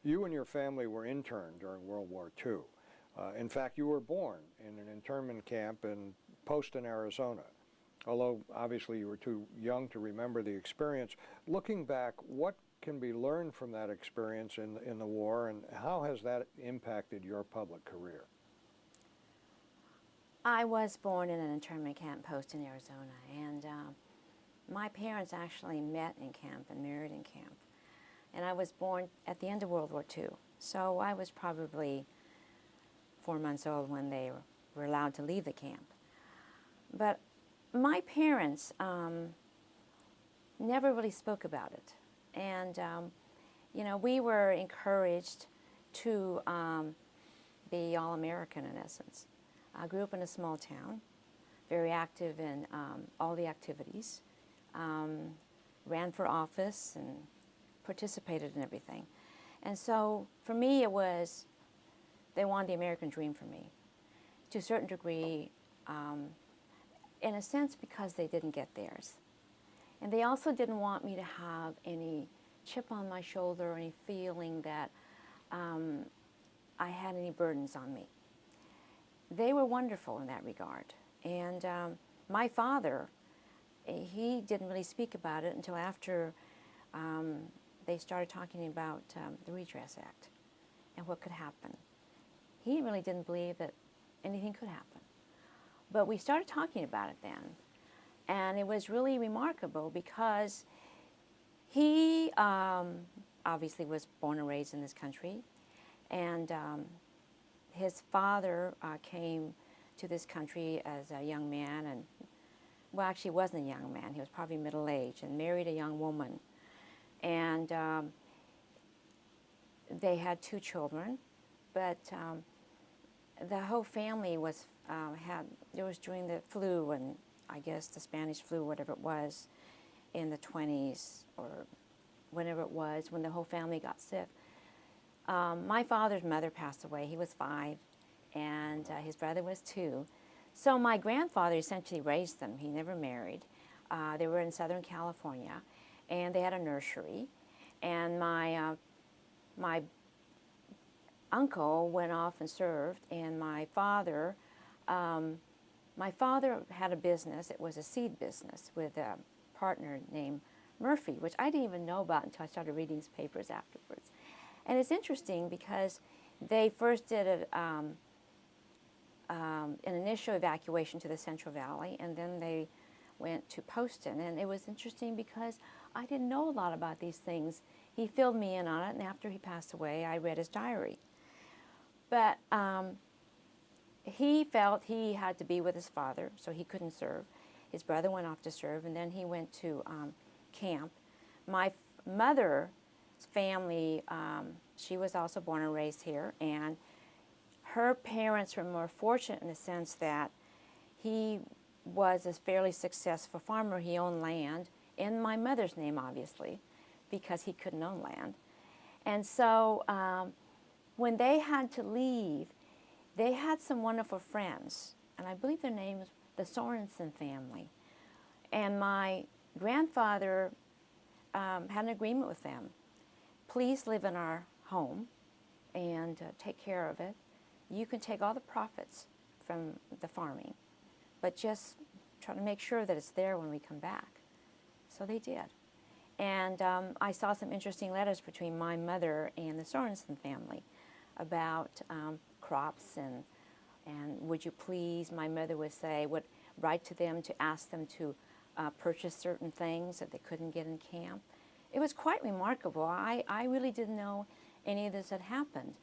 You and your family were interned during World War II. In fact, you were born in an internment camp in Poston, Arizona. Although obviously you were too young to remember the experience. Looking back, what can be learned from that experience in the war, and how has that impacted your public career? I was born in an internment camp in Poston, Arizona, and my parents actually met in camp and married in camp. And I was born at the end of World War II, so I was probably 4 months old when they were allowed to leave the camp. But my parents never really spoke about it. And, you know, we were encouraged to be all-American in essence. I grew up in a small town, very active in all the activities, ran for office and participated in everything. And so for me it was, they wanted the American dream for me. To a certain degree, in a sense because they didn't get theirs. And they also didn't want me to have any chip on my shoulder or any feeling that I had any burdens on me. They were wonderful in that regard. And my father, he didn't really speak about it until after they started talking about the Redress Act and what could happen. He really didn't believe that anything could happen. But we started talking about it then. And it was really remarkable because he obviously was born and raised in this country. And his father came to this country as a young man, and well, actually he wasn't a young man, he was probably middle-aged, and married a young woman. And they had 2 children, but the whole family was, it was during the flu, and I guess the Spanish flu, whatever it was, in the 20s, or whenever it was, when the whole family got sick. My father's mother passed away. He was 5, and his brother was 2. So my grandfather essentially raised them. He never married. They were in Southern California, and they had a nursery. And my uncle went off and served, and my father had a business. It was a seed business with a partner named Murphy, which I didn't even know about until I started reading his papers afterwards. And it's interesting because they first did an initial evacuation to the Central Valley, and then they went to Poston. And it was interesting because I didn't know a lot about these things. He filled me in on it, and after he passed away, I read his diary. But he felt he had to be with his father, so he couldn't serve. His brother went off to serve, and then he went to camp. My mother's family, she was also born and raised here, and her parents were more fortunate in the sense that he was a fairly successful farmer. He owned land, in my mother's name, obviously, because he couldn't own land. And so when they had to leave, they had some wonderful friends, and I believe their name was the Sorensen family. And my grandfather had an agreement with them. Please live in our home and take care of it. You can take all the profits from the farming, but just try to make sure that it's there when we come back. So they did. And I saw some interesting letters between my mother and the Sorensen family about crops and would you please, my mother would say, would write to them to ask them to purchase certain things that they couldn't get in camp. It was quite remarkable. I really didn't know any of this had happened.